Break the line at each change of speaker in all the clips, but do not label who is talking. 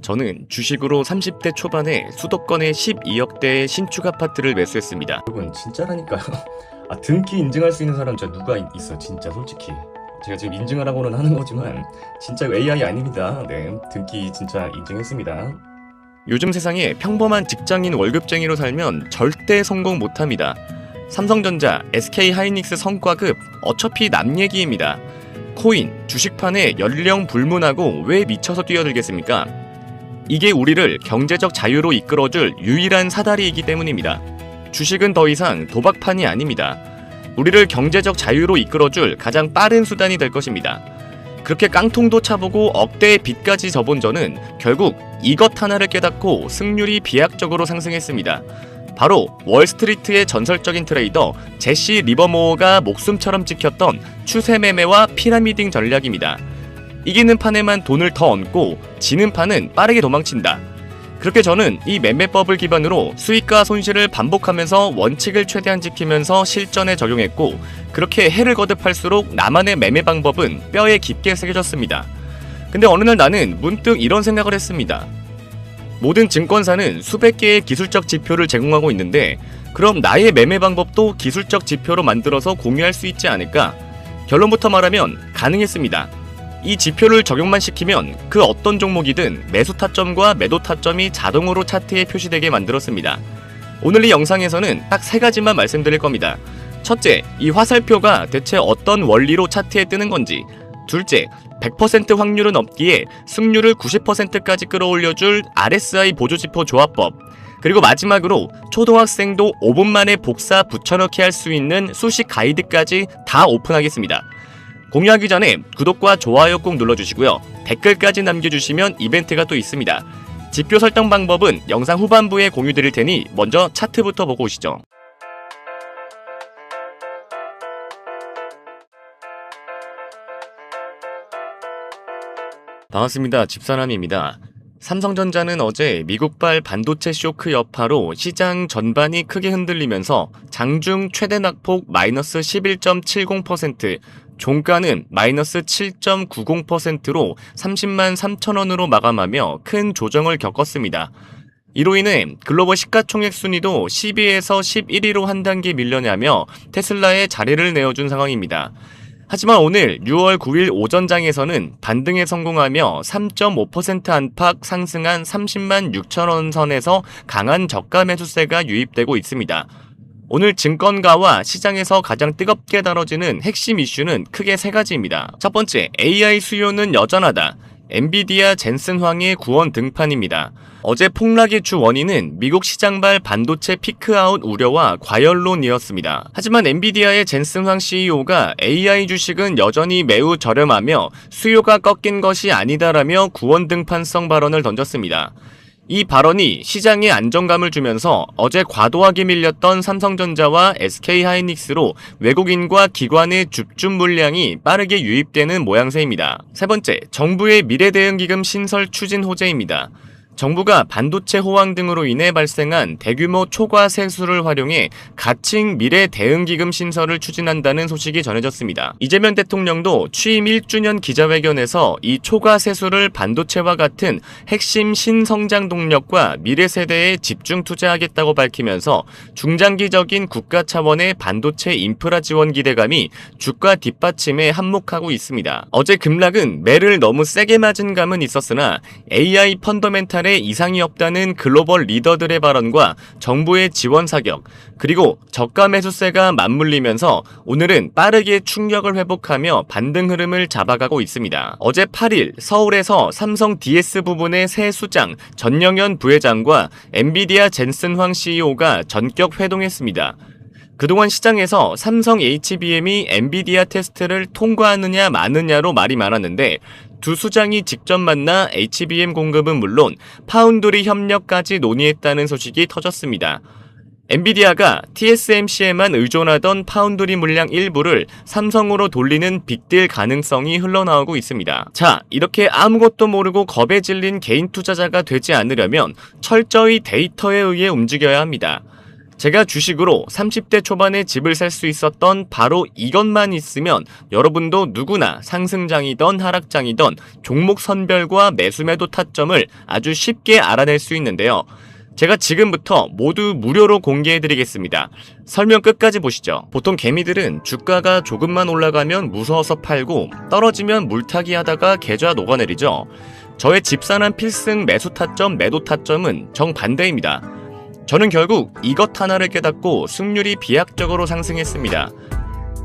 저는 주식으로 30대 초반에 수도권의 12억대의 신축 아파트를 매수했습니다.
여러분 진짜라니까요. 등기 인증할 수 있는 사람 진짜 누가 있어 진짜 솔직히. 제가 지금 인증하라고는 하는 거지만 진짜 AI 아닙니다. 네, 등기 진짜 인증했습니다.
요즘 세상에 평범한 직장인 월급쟁이로 살면 절대 성공 못합니다. 삼성전자, SK하이닉스 성과급 어차피 남 얘기입니다. 코인, 주식판에 연령 불문하고 왜 미쳐서 뛰어들겠습니까? 이게 우리를 경제적 자유로 이끌어줄 유일한 사다리이기 때문입니다. 주식은 더 이상 도박판이 아닙니다. 우리를 경제적 자유로 이끌어줄 가장 빠른 수단이 될 것입니다. 그렇게 깡통도 차보고 억대의 빚까지 져본 저는 결국 이것 하나를 깨닫고 승률이 비약적으로 상승했습니다. 바로 월스트리트의 전설적인 트레이더 제시 리버모어가 목숨처럼 지켰던 추세 매매와 피라미딩 전략입니다. 이기는 판에만 돈을 더 얹고 지는 판은 빠르게 도망친다. 그렇게 저는 이 매매법을 기반으로 수익과 손실을 반복하면서 원칙을 최대한 지키면서 실전에 적용했고, 그렇게 해를 거듭할수록 나만의 매매 방법은 뼈에 깊게 새겨졌습니다. 근데 어느 날 나는 문득 이런 생각을 했습니다. 모든 증권사는 수백 개의 기술적 지표를 제공하고 있는데 그럼 나의 매매 방법도 기술적 지표로 만들어서 공유할 수 있지 않을까? 결론부터 말하면 가능했습니다. 이 지표를 적용만 시키면 그 어떤 종목이든 매수 타점과 매도 타점이 자동으로 차트에 표시되게 만들었습니다. 오늘 이 영상에서는 딱 세 가지만 말씀드릴 겁니다. 첫째, 이 화살표가 대체 어떤 원리로 차트에 뜨는 건지. 둘째, 100% 확률은 없기에 승률을 90%까지 끌어올려줄 RSI 보조지표 조합법. 그리고 마지막으로 초등학생도 5분 만에 복사 붙여넣기 할 수 있는 수식 가이드까지 다 오픈하겠습니다. 공유하기 전에 구독과 좋아요 꼭 눌러주시고요. 댓글까지 남겨주시면 이벤트가 또 있습니다. 지표 설정 방법은 영상 후반부에 공유드릴 테니 먼저 차트부터 보고 오시죠. 반갑습니다. 집사람입니다. 삼성전자는 어제 미국발 반도체 쇼크 여파로 시장 전반이 크게 흔들리면서 장중 최대 낙폭 마이너스 11.70%, 종가는 마이너스 7.90%로 30만 3천원으로 마감하며 큰 조정을 겪었습니다. 이로 인해 글로벌 시가총액 순위도 10위에서 11위로 한 단계 밀려나며 테슬라에 자리를 내어준 상황입니다. 하지만 오늘 6월 9일 오전장에서는 반등에 성공하며 3.5% 안팎 상승한 30만 6천원 선에서 강한 저가 매수세가 유입되고 있습니다. 오늘 증권가와 시장에서 가장 뜨겁게 다뤄지는 핵심 이슈는 크게 세 가지입니다. 첫 번째, AI 수요는 여전하다. 엔비디아 젠슨 황의 구원 등판입니다. 어제 폭락의 주 원인은 미국 시장발 반도체 피크아웃 우려와 과열론이었습니다. 하지만 엔비디아의 젠슨 황 CEO가 AI 주식은 여전히 매우 저렴하며 수요가 꺾인 것이 아니다라며 구원 등판성 발언을 던졌습니다. 이 발언이 시장에 안정감을 주면서 어제 과도하게 밀렸던 삼성전자와 SK하이닉스로 외국인과 기관의 줍줍 물량이 빠르게 유입되는 모양새입니다. 세 번째, 정부의 미래대응기금 신설 추진 호재입니다. 정부가 반도체 호황 등으로 인해 발생한 대규모 초과 세수를 활용해 가칭 미래대응기금 신설을 추진한다는 소식이 전해졌습니다. 이재명 대통령도 취임 1주년 기자회견에서 이 초과 세수를 반도체와 같은 핵심 신성장 동력과 미래 세대에 집중 투자하겠다고 밝히면서 중장기적인 국가 차원의 반도체 인프라 지원 기대감이 주가 뒷받침에 한몫하고 있습니다. 어제 급락은 매를 너무 세게 맞은 감은 있었으나 AI 펀더멘탈 이상이 없다는 글로벌 리더들의 발언과 정부의 지원 사격, 그리고 저가 매수세가 맞물리면서 오늘은 빠르게 충격을 회복하며 반등 흐름을 잡아가고 있습니다. 어제 8일 서울에서 삼성 DS 부분의 새 수장 전영현 부회장과 엔비디아 젠슨 황 CEO가 전격 회동했습니다. 그동안 시장에서 삼성 HBM이 엔비디아 테스트를 통과하느냐 마느냐로 말이 많았는데 두 수장이 직접 만나 HBM 공급은 물론 파운드리 협력까지 논의했다는 소식이 터졌습니다. 엔비디아가 TSMC에만 의존하던 파운드리 물량 일부를 삼성으로 돌리는 빅딜 가능성이 흘러나오고 있습니다. 자, 이렇게 아무것도 모르고 겁에 질린 개인 투자자가 되지 않으려면 철저히 데이터에 의해 움직여야 합니다. 제가 주식으로 30대 초반에 집을 살 수 있었던 바로 이것만 있으면 여러분도 누구나 상승장이던 하락장이던 종목 선별과 매수 매도 타점을 아주 쉽게 알아낼 수 있는데요. 제가 지금부터 모두 무료로 공개해드리겠습니다. 설명 끝까지 보시죠. 보통 개미들은 주가가 조금만 올라가면 무서워서 팔고 떨어지면 물타기 하다가 계좌 녹아내리죠. 저의 집사난 필승 매수 타점, 매도 타점은 정반대입니다. 저는 결국 이것 하나를 깨닫고 승률이 비약적으로 상승했습니다.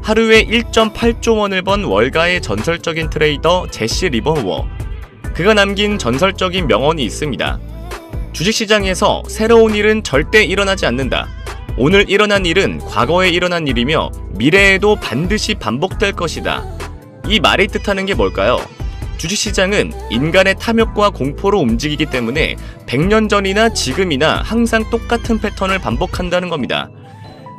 하루에 1.8조 원을 번 월가의 전설적인 트레이더 제시 리버워. 그가 남긴 전설적인 명언이 있습니다. 주식시장에서 새로운 일은 절대 일어나지 않는다. 오늘 일어난 일은 과거에 일어난 일이며 미래에도 반드시 반복될 것이다. 이 말이 뜻하는 게 뭘까요? 주식시장은 인간의 탐욕과 공포로 움직이기 때문에 100년 전이나 지금이나 항상 똑같은 패턴을 반복한다는 겁니다.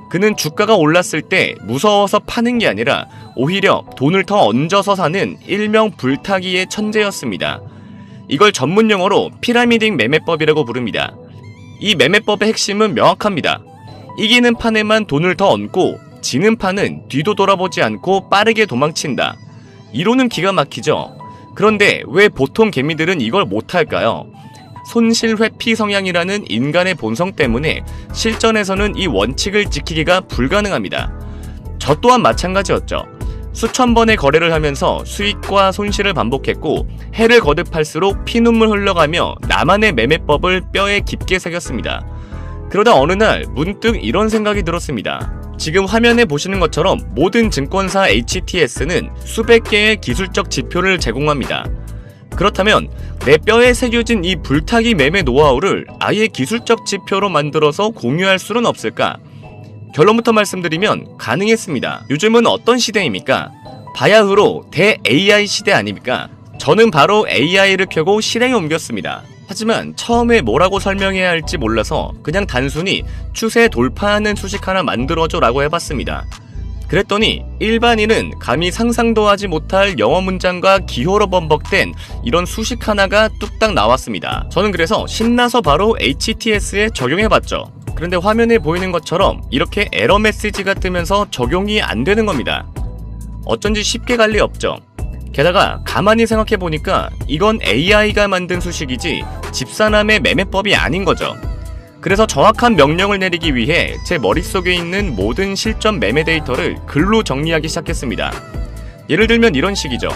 그는 주가가 올랐을 때 무서워서 파는 게 아니라 오히려 돈을 더 얹어서 사는 일명 불타기의 천재였습니다. 이걸 전문용어로 피라미딩 매매법이라고 부릅니다. 이 매매법의 핵심은 명확합니다. 이기는 판에만 돈을 더 얹고 지는 판은 뒤도 돌아보지 않고 빠르게 도망친다. 이론은 기가 막히죠. 그런데 왜 보통 개미들은 이걸 못할까요? 손실 회피 성향이라는 인간의 본성 때문에 실전에서는 이 원칙을 지키기가 불가능합니다. 저 또한 마찬가지였죠. 수천 번의 거래를 하면서 수익과 손실을 반복했고 해를 거듭할수록 피눈물 흘러가며 나만의 매매법을 뼈에 깊게 새겼습니다. 그러다 어느 날 문득 이런 생각이 들었습니다. 지금 화면에 보시는 것처럼 모든 증권사 HTS는 수백 개의 기술적 지표를 제공합니다. 그렇다면 내 뼈에 새겨진 이 불타기 매매 노하우를 아예 기술적 지표로 만들어서 공유할 수는 없을까? 결론부터 말씀드리면 가능했습니다. 요즘은 어떤 시대입니까? 바야흐로 대-AI 시대 아닙니까? 저는 바로 AI를 켜고 실행에 옮겼습니다. 하지만 처음에 뭐라고 설명해야 할지 몰라서 그냥 단순히 추세 돌파하는 수식 하나 만들어줘 라고 해봤습니다. 그랬더니 일반인은 감히 상상도 하지 못할 영어 문장과 기호로 번복된 이런 수식 하나가 뚝딱 나왔습니다. 저는 그래서 신나서 바로 HTS에 적용해봤죠. 그런데 화면에 보이는 것처럼 이렇게 에러 메시지가 뜨면서 적용이 안 되는 겁니다. 어쩐지 쉽게 갈 리 없죠. 게다가 가만히 생각해보니까 이건 AI가 만든 수식이지 집사남의 매매법이 아닌 거죠. 그래서 정확한 명령을 내리기 위해 제 머릿속에 있는 모든 실전 매매 데이터를 글로 정리하기 시작했습니다. 예를 들면 이런 식이죠.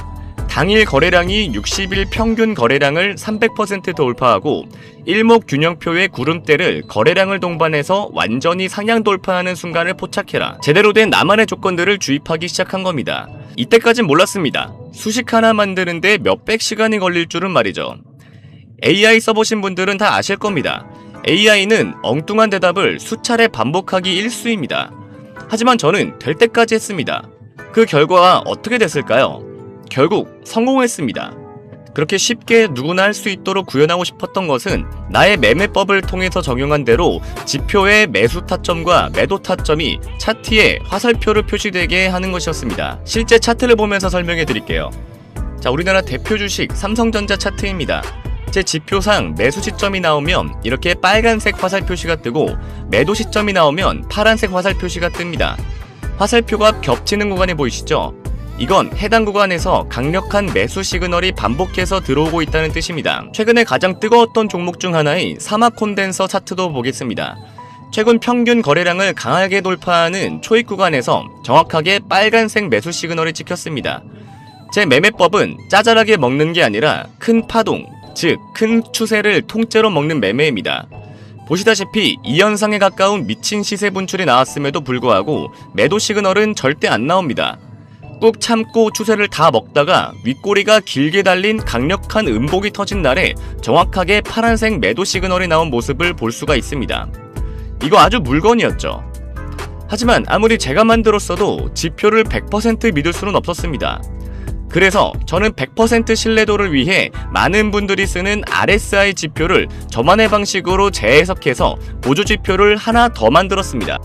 당일 거래량이 60일 평균 거래량을 300% 돌파하고 일목균형표의 구름대를 거래량을 동반해서 완전히 상향 돌파하는 순간을 포착해라. 제대로 된 나만의 조건들을 주입하기 시작한 겁니다. 이때까진 몰랐습니다. 수식 하나 만드는데 몇백 시간이 걸릴 줄은 말이죠. AI 써보신 분들은 다 아실 겁니다. AI는 엉뚱한 대답을 수차례 반복하기 일쑤입니다. 하지만 저는 될 때까지 했습니다. 그 결과가 어떻게 됐을까요? 결국 성공했습니다. 그렇게 쉽게 누구나 할 수 있도록 구현하고 싶었던 것은 나의 매매법을 통해서 적용한 대로 지표의 매수 타점과 매도 타점이 차트에 화살표로 표시되게 하는 것이었습니다. 실제 차트를 보면서 설명해 드릴게요. 자, 우리나라 대표 주식 삼성전자 차트입니다. 제 지표상 매수 시점이 나오면 이렇게 빨간색 화살 표시가 뜨고 매도 시점이 나오면 파란색 화살 표시가 뜹니다. 화살표가 겹치는 구간이 보이시죠? 이건 해당 구간에서 강력한 매수 시그널이 반복해서 들어오고 있다는 뜻입니다. 최근에 가장 뜨거웠던 종목 중 하나인 사막 콘덴서 차트도 보겠습니다. 최근 평균 거래량을 강하게 돌파하는 초입 구간에서 정확하게 빨간색 매수 시그널이 찍혔습니다. 제 매매법은 짜잘하게 먹는 게 아니라 큰 파동, 즉 큰 추세를 통째로 먹는 매매입니다. 보시다시피 이 현상에 가까운 미친 시세 분출이 나왔음에도 불구하고 매도 시그널은 절대 안 나옵니다. 꾹 참고 추세를 다 먹다가 윗꼬리가 길게 달린 강력한 음복이 터진 날에 정확하게 파란색 매도 시그널이 나온 모습을 볼 수가 있습니다. 이거 아주 물건이었죠. 하지만 아무리 제가 만들었어도 지표를 100% 믿을 수는 없었습니다. 그래서 저는 100% 신뢰도를 위해 많은 분들이 쓰는 RSI 지표를 저만의 방식으로 재해석해서 보조 지표를 하나 더 만들었습니다.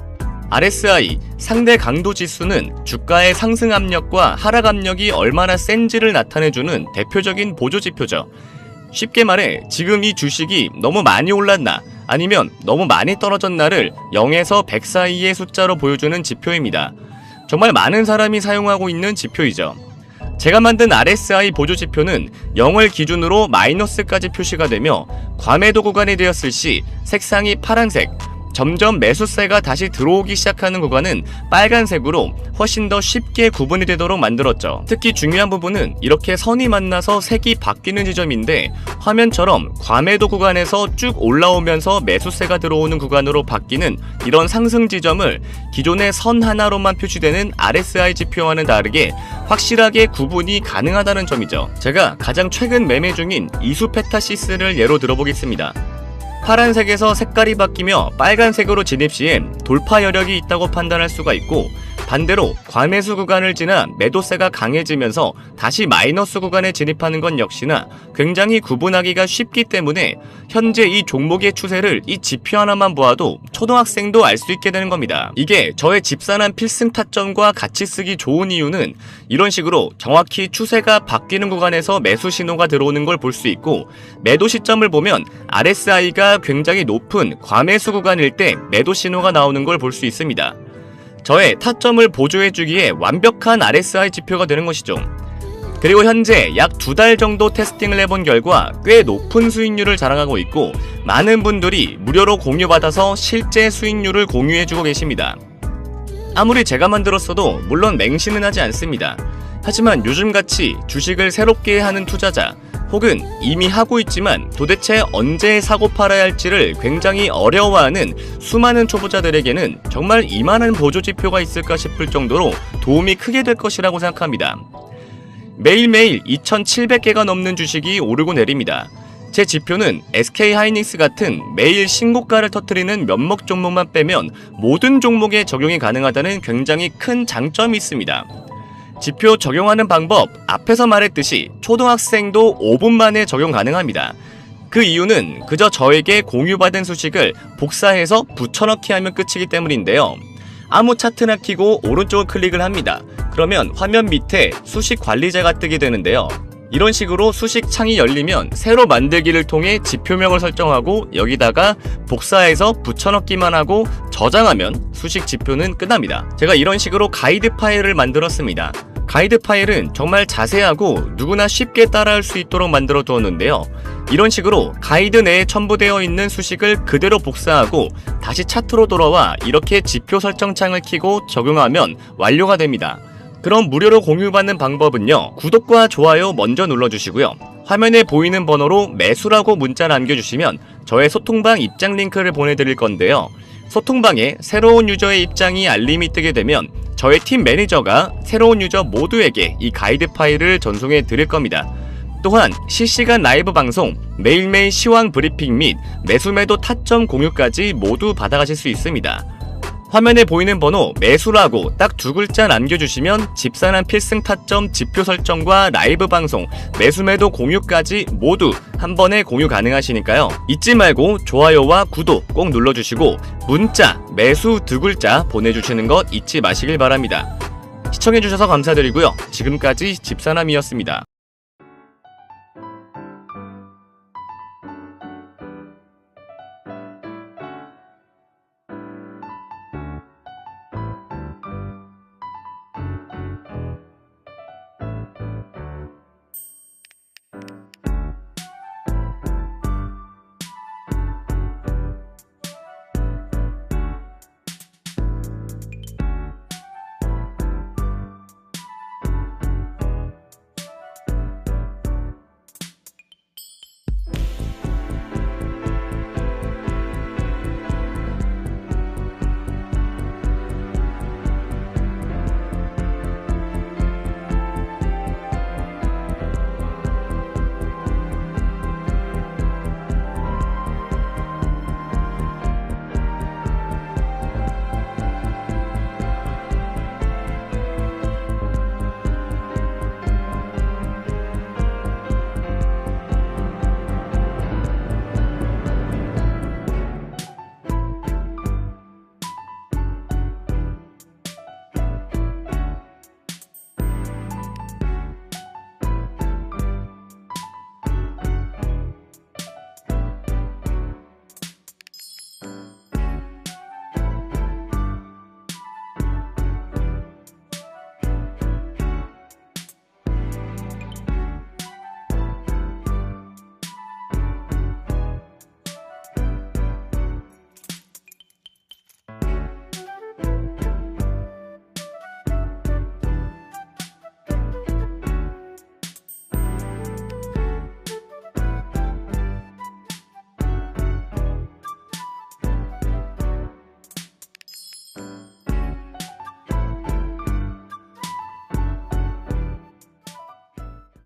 RSI, 상대 강도 지수는 주가의 상승 압력과 하락 압력이 얼마나 센지를 나타내주는 대표적인 보조 지표죠. 쉽게 말해 지금 이 주식이 너무 많이 올랐나 아니면 너무 많이 떨어진 날을 0에서 100 사이의 숫자로 보여주는 지표입니다. 정말 많은 사람이 사용하고 있는 지표이죠. 제가 만든 RSI 보조 지표는 0을 기준으로 마이너스까지 표시가 되며 과매도 구간이 되었을 시 색상이 파란색, 점점 매수세가 다시 들어오기 시작하는 구간은 빨간색으로 훨씬 더 쉽게 구분이 되도록 만들었죠. 특히 중요한 부분은 이렇게 선이 만나서 색이 바뀌는 지점인데 화면처럼 과매도 구간에서 쭉 올라오면서 매수세가 들어오는 구간으로 바뀌는 이런 상승 지점을 기존의 선 하나로만 표시되는 RSI 지표와는 다르게 확실하게 구분이 가능하다는 점이죠. 제가 가장 최근 매매 중인 이수페타시스를 예로 들어보겠습니다. 파란색에서 색깔이 바뀌며 빨간색으로 진입 시에 돌파 여력이 있다고 판단할 수가 있고, 반대로 과매수 구간을 지나 매도세가 강해지면서 다시 마이너스 구간에 진입하는 건 역시나 굉장히 구분하기가 쉽기 때문에 현재 이 종목의 추세를 이 지표 하나만 보아도 초등학생도 알 수 있게 되는 겁니다. 이게 저의 집산한 필승 타점과 같이 쓰기 좋은 이유는 이런 식으로 정확히 추세가 바뀌는 구간에서 매수 신호가 들어오는 걸 볼 수 있고, 매도 시점을 보면 RSI가 굉장히 높은 과매수 구간일 때 매도 신호가 나오는 걸 볼 수 있습니다. 저의 타점을 보조해주기에 완벽한 RSI 지표가 되는 것이죠. 그리고 현재 약 2달 정도 테스팅을 해본 결과 꽤 높은 수익률을 자랑하고 있고, 많은 분들이 무료로 공유받아서 실제 수익률을 공유해주고 계십니다. 아무리 제가 만들었어도 물론 맹신은 하지 않습니다. 하지만 요즘같이 주식을 새롭게 하는 투자자, 혹은 이미 하고 있지만 도대체 언제 사고 팔아야 할지를 굉장히 어려워하는 수많은 초보자들에게는 정말 이만한 보조지표가 있을까 싶을 정도로 도움이 크게 될 것이라고 생각합니다. 매일매일 2,700개가 넘는 주식이 오르고 내립니다. 제 지표는 SK하이닉스 같은 매일 신고가를 터뜨리는 몇몇 종목만 빼면 모든 종목에 적용이 가능하다는 굉장히 큰 장점이 있습니다. 지표 적용하는 방법, 앞에서 말했듯이 초등학생도 5분 만에 적용 가능합니다. 그 이유는 그저 저에게 공유받은 수식을 복사해서 붙여넣기 하면 끝이기 때문인데요. 아무 차트나 켜고 오른쪽을 클릭을 합니다. 그러면 화면 밑에 수식 관리자가 뜨게 되는데요. 이런 식으로 수식 창이 열리면 새로 만들기를 통해 지표명을 설정하고 여기다가 복사해서 붙여넣기만 하고 저장하면 수식 지표는 끝납니다. 제가 이런 식으로 가이드 파일을 만들었습니다. 가이드 파일은 정말 자세하고 누구나 쉽게 따라할 수 있도록 만들어 두었는데요. 이런 식으로 가이드 내에 첨부되어 있는 수식을 그대로 복사하고 다시 차트로 돌아와 이렇게 지표 설정 창을 켜고 적용하면 완료가 됩니다. 그럼 무료로 공유받는 방법은요, 구독과 좋아요 먼저 눌러주시고요. 화면에 보이는 번호로 매수라고 문자 남겨주시면 저의 소통방 입장 링크를 보내드릴 건데요. 소통방에 새로운 유저의 입장이 알림이 뜨게 되면 저의 팀 매니저가 새로운 유저 모두에게 이 가이드 파일을 전송해 드릴 겁니다. 또한 실시간 라이브 방송, 매일매일 시황 브리핑 및 매수매도 타점 공유까지 모두 받아가실 수 있습니다. 화면에 보이는 번호 매수라고 딱 2글자 남겨주시면 집산한 필승 타점 지표 설정과 라이브 방송, 매수매도 공유까지 모두 한 번에 공유 가능하시니까요. 잊지 말고 좋아요와 구독 꼭 눌러주시고 문자 매수 2글자 보내주시는 것 잊지 마시길 바랍니다. 시청해주셔서 감사드리고요. 지금까지 집사남이었습니다.